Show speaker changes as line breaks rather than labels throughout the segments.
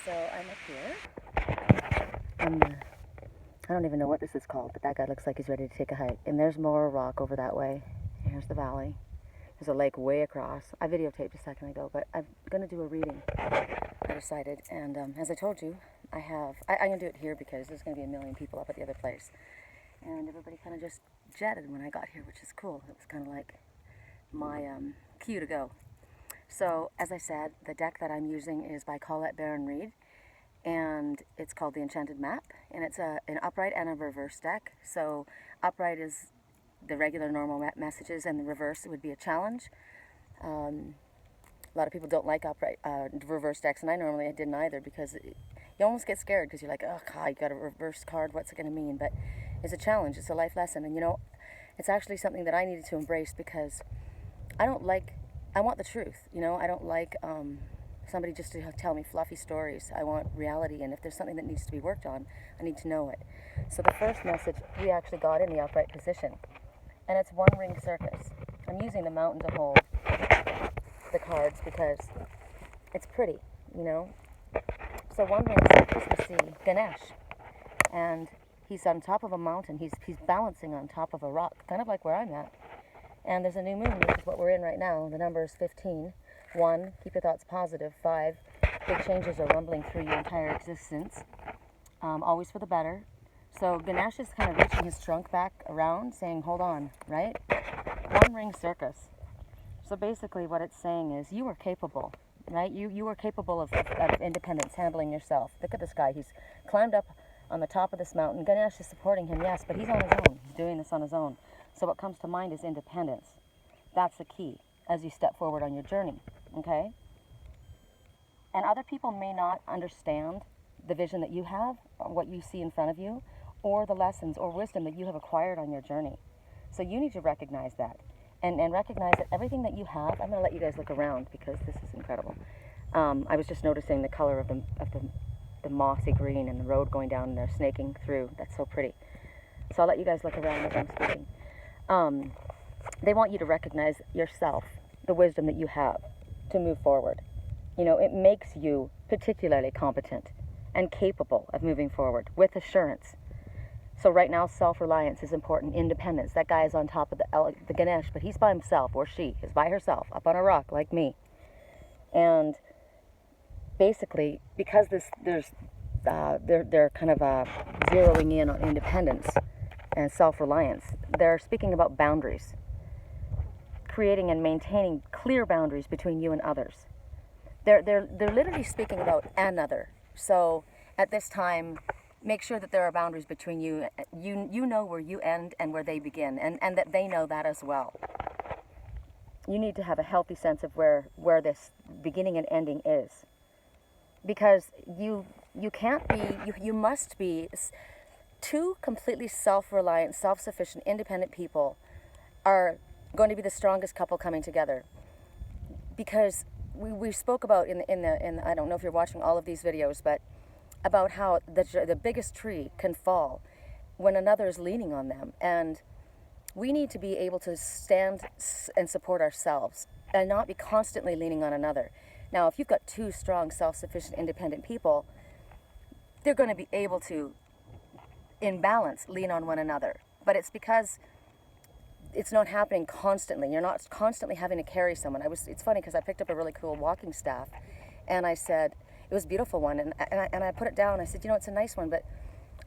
So I'm up here. I don't even know what this is called, but that guy looks like he's ready to take a hike. And there's more rock over that way. Here's the valley. There's a lake way across. I videotaped a second ago, but I'm going to do a reading, I decided. And as I told you, I'm going to do it here because there's going to be a million people up at the other place. And everybody kind of just jetted when I got here, which is cool. It was kind of like my cue to go. So, as I said, the deck that I'm using is by Colette Baron Reed, and it's called the Enchanted Map, and it's an upright and a reverse deck. So, upright is the regular normal messages, and the reverse would be a challenge. A lot of people don't like upright reverse decks, and I didn't either, because you almost get scared because you're like, oh God, you got a reverse card, what's it going to mean? But it's a challenge, it's a life lesson, and it's actually something that I needed to embrace, because I want the truth, I don't like somebody just to tell me fluffy stories. I want reality, and if there's something that needs to be worked on, I need to know it. So the first message we actually got in the upright position, and it's one ring circus. I'm using the mountain to hold the cards because it's pretty, So one ring circus, we see Ganesh, and he's on top of a mountain. He's balancing on top of a rock, kind of like where I'm at. And there's a new moon, which is what we're in right now. The number is 15. 1, keep your thoughts positive. 5, big changes are rumbling through your entire existence. Always for the better. So Ganesh is kind of reaching his trunk back around, saying, hold on, right? One ring circus. So basically what it's saying is you are capable, right? You are capable of independence, handling yourself. Look at this guy. He's climbed up on the top of this mountain. Ganesh is supporting him, yes, but he's on his own. He's doing this on his own. So what comes to mind is independence. That's the key as you step forward on your journey, okay? And other people may not understand the vision that you have, or what you see in front of you, or the lessons or wisdom that you have acquired on your journey. So you need to recognize that. And recognize that everything that you have, I'm going to let you guys look around because this is incredible. I was just noticing the color of the mossy green and the road going down and they're snaking through. That's so pretty. So I'll let you guys look around as I'm speaking. They want you to recognize yourself, the wisdom that you have to move forward. It makes you particularly competent and capable of moving forward with assurance. So right now, self-reliance is important, independence. That guy is on top of the Ganesh, but he's by himself, or she is by herself, up on a rock like me. And basically, because they're kind of zeroing in on independence and self-reliance, they're speaking about boundaries, creating and maintaining clear boundaries between you and others. They're literally speaking about another. So at this time, make sure that there are boundaries between you. You know where you end and where they begin, and that they know that as well. You need to have a healthy sense of where this beginning and ending is, because you must be. Two completely self-reliant, self-sufficient, independent people are going to be the strongest couple coming together, because we spoke about in I don't know if you're watching all of these videos, but about how the biggest tree can fall when another is leaning on them, and we need to be able to stand and support ourselves and not be constantly leaning on another. Now, if you've got two strong, self-sufficient, independent people, they're going to be able to, in balance, lean on one another. But it's because it's not happening constantly. You're not constantly having to carry someone. It's funny because I picked up a really cool walking staff, and I said, it was a beautiful one, and I put it down. I said, it's a nice one, but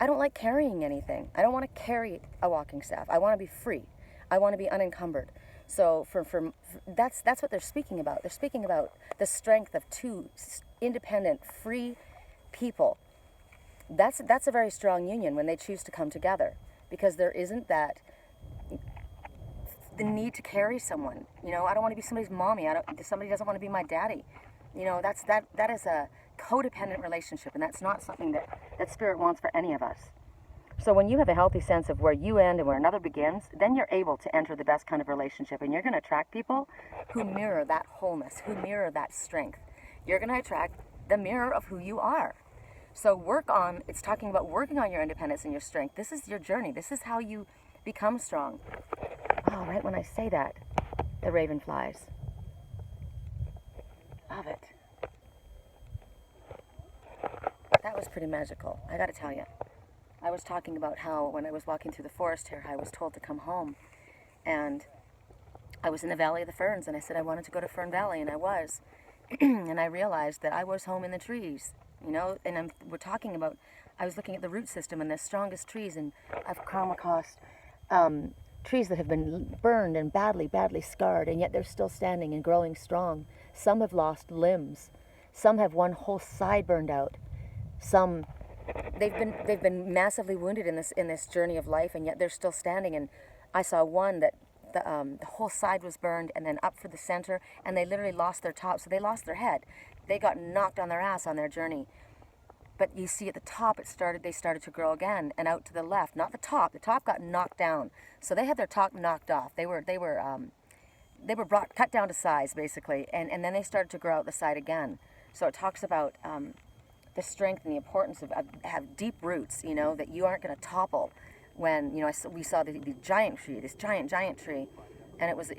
I don't like carrying anything. I don't want to carry a walking staff. I want to be free. I want to be unencumbered. So that's what they're speaking about. They're speaking about the strength of two independent, free people. That's a very strong union when they choose to come together, because there isn't the need to carry someone. I don't want to be somebody's mommy. Somebody doesn't want to be my daddy. That is a codependent relationship, and that's not something that Spirit wants for any of us. So when you have a healthy sense of where you end and where another begins, then you're able to enter the best kind of relationship, and you're going to attract people who mirror that wholeness, who mirror that strength. You're going to attract the mirror of who you are. So it's talking about working on your independence and your strength. This is your journey. This is how you become strong. Oh, right when I say that, the raven flies. Love it. was pretty magical, I gotta tell you. I was talking about how when I was walking through the forest here, I was told to come home. And I was in the Valley of the Ferns, and I said I wanted to go to Fern Valley, and I was. And I realized that I was home in the trees, you know, and we're talking about, I was looking at the root system and the strongest trees, and I've come across trees that have been burned and badly, badly scarred, and yet they're still standing and growing strong. Some have lost limbs. Some have one whole side burned out. Some, they've been massively wounded in this journey of life, and yet they're still standing. And I saw one that the whole side was burned, and then up for the center, and they literally lost their top, so they lost their head. They got knocked on their ass on their journey. But you see at the top, they started to grow again, and out to the left, not the top got knocked down. So they had their top knocked off. They were cut down to size, basically, and then they started to grow out the side again. So it talks about the strength and the importance of have deep roots, you know, that you aren't going to topple. When, you know, we saw the giant tree, this giant tree, and it was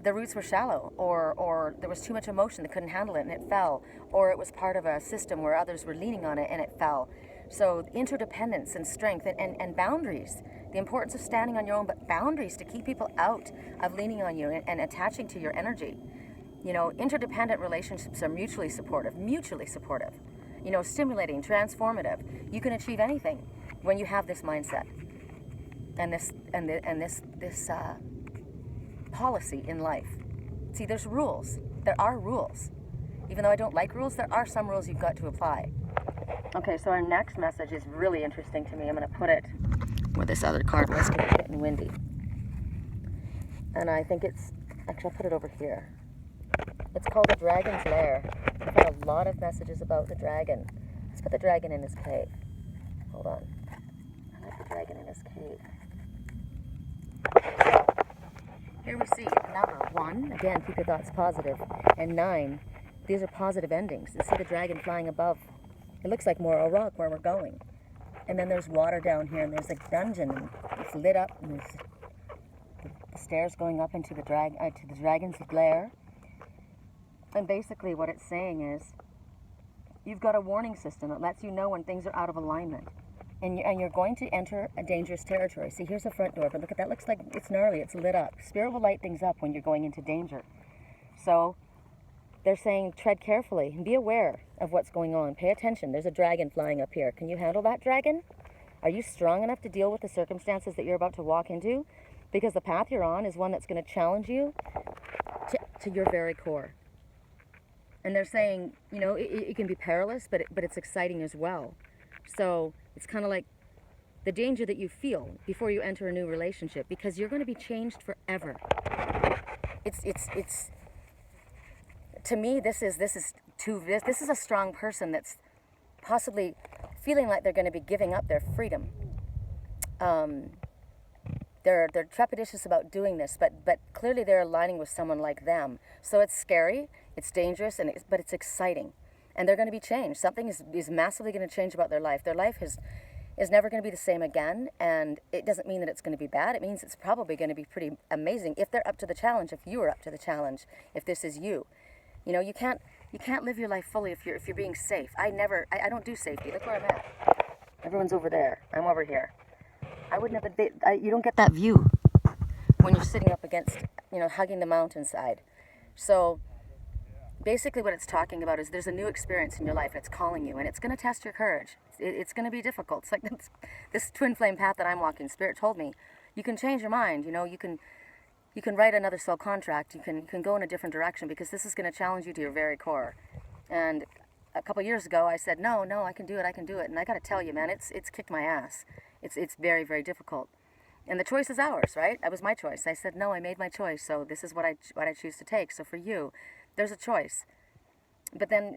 the roots were shallow, or there was too much emotion, they couldn't handle it and it fell, or it was part of a system where others were leaning on it and it fell. So interdependence and strength and boundaries, the importance of standing on your own, but boundaries to keep people out of leaning on you and attaching to your energy. You know, interdependent relationships are mutually supportive, you know, stimulating, transformative. You can achieve anything when you have this mindset and this policy in life. See, there's rules. There are rules. Even though I don't like rules, there are some rules you've got to apply. Okay, so our next message is really interesting to me. I'm going to put it where this other card was because it's getting windy. And I think actually I'll put it over here. It's called the Dragon's Lair. I've had a lot of messages about the dragon. Let's put the dragon in his cave. Hold on. I like the dragon in his cave. Here we see number 1, again, keep your thoughts positive, and 9, these are positive endings. You see the dragon flying above. It looks like more a rock where we're going. And then there's water down here, and there's a dungeon, and it's lit up, and there's the stairs going up into the dragon's lair. And basically what it's saying is, you've got a warning system that lets you know when things are out of alignment. And you're going to enter a dangerous territory. See, here's the front door, but look at that. Looks like it's gnarly. It's lit up. Spirit will light things up when you're going into danger. So they're saying tread carefully and be aware of what's going on. Pay attention. There's a dragon flying up here. Can you handle that dragon? Are you strong enough to deal with the circumstances that you're about to walk into? Because the path you're on is one that's going to challenge you to your very core. And they're saying, you know, it can be perilous, but it's exciting as well. So it's kind of like the danger that you feel before you enter a new relationship, because you're going to be changed forever. It's to me, this is a strong person that's possibly feeling like they're going to be giving up their freedom. They're trepidatious about doing this, but clearly they're aligning with someone like them. So it's scary, it's dangerous, but it's exciting. And they're going to be changed. Something is massively going to change about their life. Their life is never going to be the same again, and it doesn't mean that it's going to be bad. It means it's probably going to be pretty amazing if they're up to the challenge, if you are up to the challenge, if this is you. You know, you can't live your life fully if you're being safe. I don't do safety. Look where I'm at. Everyone's over there. I'm over here. I wouldn't have you don't get that view when you're sitting up against, you know, hugging the mountainside. So basically what it's talking about is there's a new experience in your life that's calling you, and it's going to test your courage. It's going to be difficult. It's like this twin flame path that I'm walking. Spirit told me, you can change your mind. You know, you can write another soul contract. You can go in a different direction, because this is going to challenge you to your very core. And a couple years ago, I said, no, I can do it. And I got to tell you, man, it's kicked my ass. It's very, very difficult. And the choice is ours, right? That was my choice. I said, no, I made my choice, so this is what I choose to take. So for you, there's a choice. But then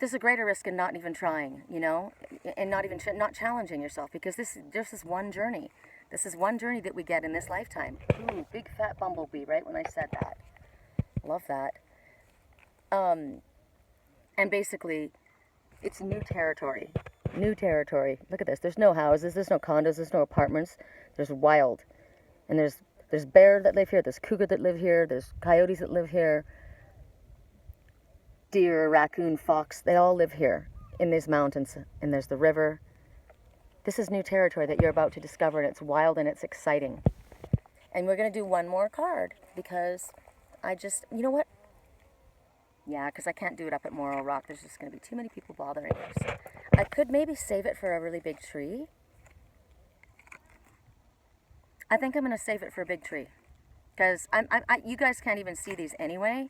there's a greater risk in not even trying, you know, and not challenging yourself, because this is one journey. This is one journey that we get in this lifetime. Ooh, big fat bumblebee, right when I said that. Love that. And basically, it's new territory. New territory. Look at this. There's no houses, there's no condos, there's no apartments. There's wild. And there's bear that live here, there's cougar that live here, there's coyotes that live here. deer, raccoon, fox, they all live here in these mountains, and there's the river. This is new territory that you're about to discover, and it's wild and it's exciting. And we're going to do one more card because I just, you know what? Yeah, because I can't do it up at Morro Rock. There's just going to be too many people bothering us. I could maybe save it for a really big tree. I think I'm going to save it for a big tree. Because you guys can't even see these anyway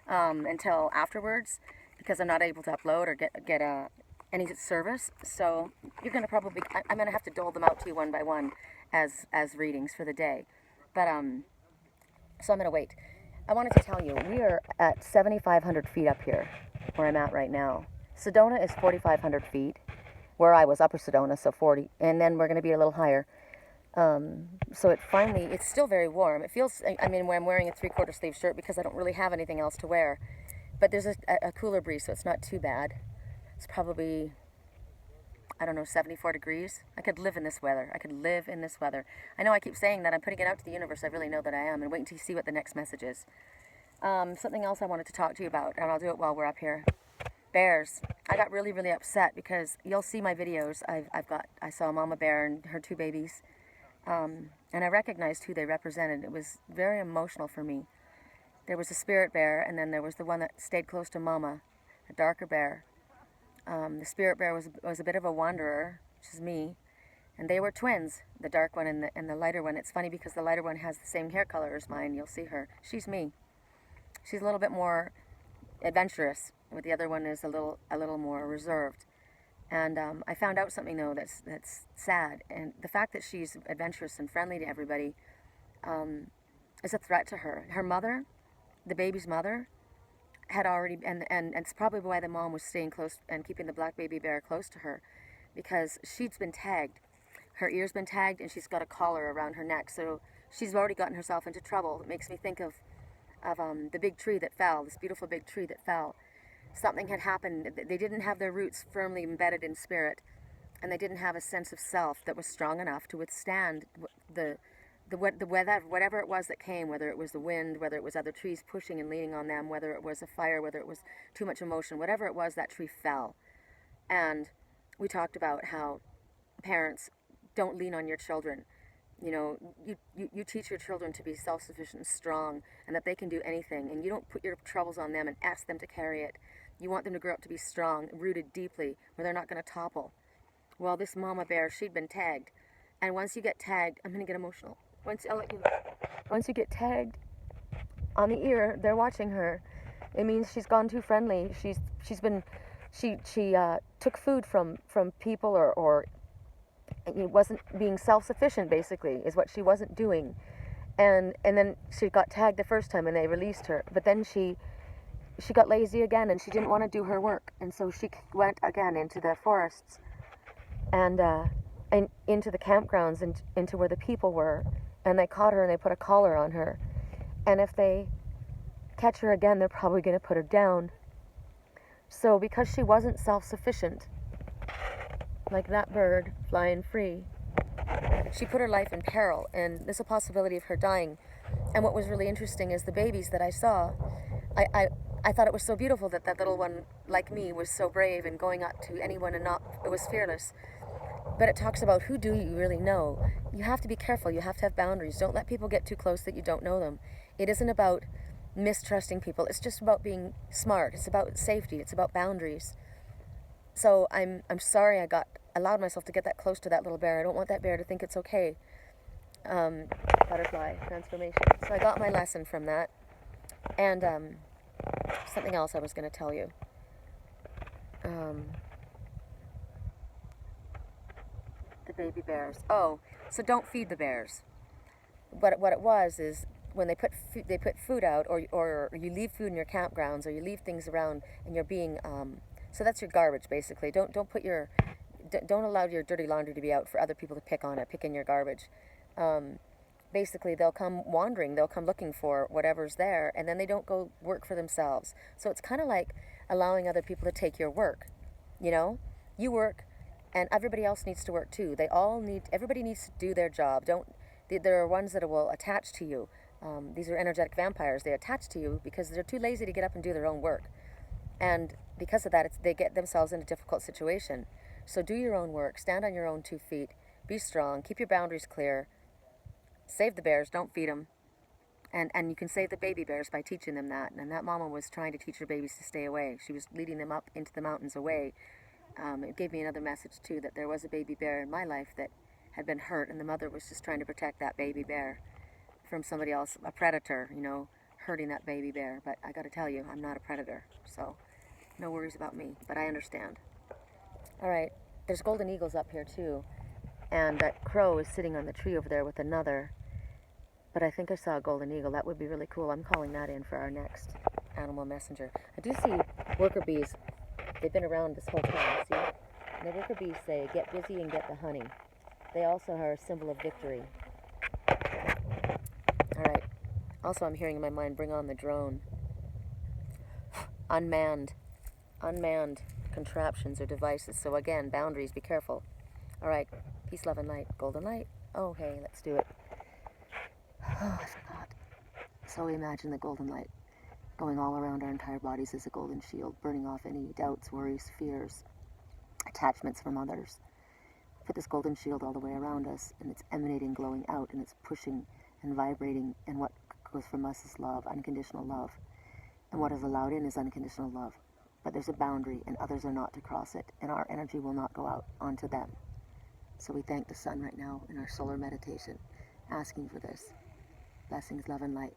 until afterwards, because I'm not able to upload or get any service. So you're going to probably, I'm going to have to dole them out to you one by one as readings for the day. But so I'm going to wait. I wanted to tell you, we are at 7,500 feet up here, where I'm at right now. Sedona is 4,500 feet, where I was, Upper Sedona, so 40. And then we're going to be a little higher. So it's still very warm. It feels, I mean, when I'm wearing a 3/4 sleeve shirt because I don't really have anything else to wear. But there's a cooler breeze, so it's not too bad. It's probably, I don't know, 74 degrees. I could live in this weather. I could live in this weather. I know I keep saying that. I'm putting it out to the universe. I really know that I am. And waiting to see what the next message is. Something else I wanted to talk to you about, and I'll do it while we're up here. Bears. I got really, really upset because you'll see my videos. I saw Mama Bear and her 2 babies. And I recognized who they represented. It was very emotional for me. There was a spirit bear, and then there was the one that stayed close to Mama, a darker bear. The spirit bear was a bit of a wanderer, which is me, and they were twins, the dark one and the lighter one. It's funny because the lighter one has the same hair color as mine. You'll see her. She's me. She's a little bit more adventurous, but the other one is a little more reserved. And I found out something, though, that's sad. And the fact that she's adventurous and friendly to everybody is a threat to her. Her mother, the baby's mother, had already, and it's probably why the mom was staying close and keeping the black baby bear close to her, because she's been tagged. Her ear's been tagged, and she's got a collar around her neck. So she's already gotten herself into trouble. It makes me think of the big tree that fell, this beautiful big tree that fell. Something had happened. They didn't have their roots firmly embedded in spirit, and they didn't have a sense of self that was strong enough to withstand the weather, whatever it was that came, whether it was the wind, whether it was other trees pushing and leaning on them, whether it was a fire, whether it was too much emotion, whatever it was, that tree fell. And we talked about how parents don't lean on your children. You know, you teach your children to be self-sufficient and strong, and that they can do anything, and you don't put your troubles on them and ask them to carry it. You want them to grow up to be strong, rooted deeply, where they're not going to topple. Well, this mama bear, she'd been tagged. And once you get tagged, I'm going to get emotional. Once you get tagged on the ear, they're watching her. It means she's gone too friendly. She took food from people, or it wasn't being self-sufficient, basically, is what she wasn't doing. And then she got tagged the first time and they released her. But then she got lazy again, and she didn't want to do her work. And so she went again into the forests and into the campgrounds and into where the people were. And they caught her and they put a collar on her. And if they catch her again, they're probably going to put her down. So because she wasn't self-sufficient, like that bird flying free, she put her life in peril, and there's a possibility of her dying. And what was really interesting is the babies that I saw, I thought it was so beautiful that that little one, like me, was so brave and going up to anyone, and it was fearless. But it talks about, who do you really know? You have to be careful. You have to have boundaries. Don't let people get too close that you don't know them. It isn't about mistrusting people. It's just about being smart. It's about safety. It's about boundaries. So I'm sorry I allowed myself to get that close to that little bear. I don't want that bear to think it's okay. Butterfly transformation. So I got my lesson from that. And something else I was going to tell you. The baby bears. Oh, so don't feed the bears. What it was is, when they put food out, or you leave food in your campgrounds, or you leave things around, and you're being so that's your garbage, basically. Don't allow your dirty laundry to be out for other people to pick in your garbage. Basically, they'll come wandering. They'll come looking for whatever's there, and then they don't go work for themselves. So it's kind of like allowing other people to take your work. You know, you work, and everybody else needs to work too. Everybody needs to do their job. There are ones that will attach to you. These are energetic vampires. They attach to you because they're too lazy to get up and do their own work. And because of that, they get themselves in a difficult situation. So do your own work, stand on your own 2 feet, be strong, keep your boundaries clear, save the bears, don't feed them. And you can save the baby bears by teaching them that. And that mama was trying to teach her babies to stay away. She was leading them up into the mountains away. It gave me another message, too, that there was a baby bear in my life that had been hurt, and the mother was just trying to protect that baby bear from somebody else, a predator, you know, hurting that baby bear. But I got to tell you, I'm not a predator, so no worries about me, but I understand. All right, there's golden eagles up here, too, and that crow is sitting on the tree over there with another. But I think I saw a golden eagle. That would be really cool. I'm calling that in for our next animal messenger. I do see worker bees. They've been around this whole time, see? And the worker bees say, get busy and get the honey. They also are a symbol of victory. All right. Also, I'm hearing in my mind, bring on the drone. Unmanned contraptions or devices. So again, boundaries, be careful. All right. Peace, love, and light. Golden light. Oh, hey, let's do it. Oh, I forgot. So we imagine the golden light going all around our entire bodies as a golden shield, burning off any doubts, worries, fears, attachments from others. Put this golden shield all the way around us, and it's emanating, glowing out, and it's pushing and vibrating, and what goes from us is love, unconditional love. And what is allowed in is unconditional love. But there's a boundary, and others are not to cross it, and our energy will not go out onto them. So we thank the sun right now in our solar meditation, asking for this. Blessings, love, and light.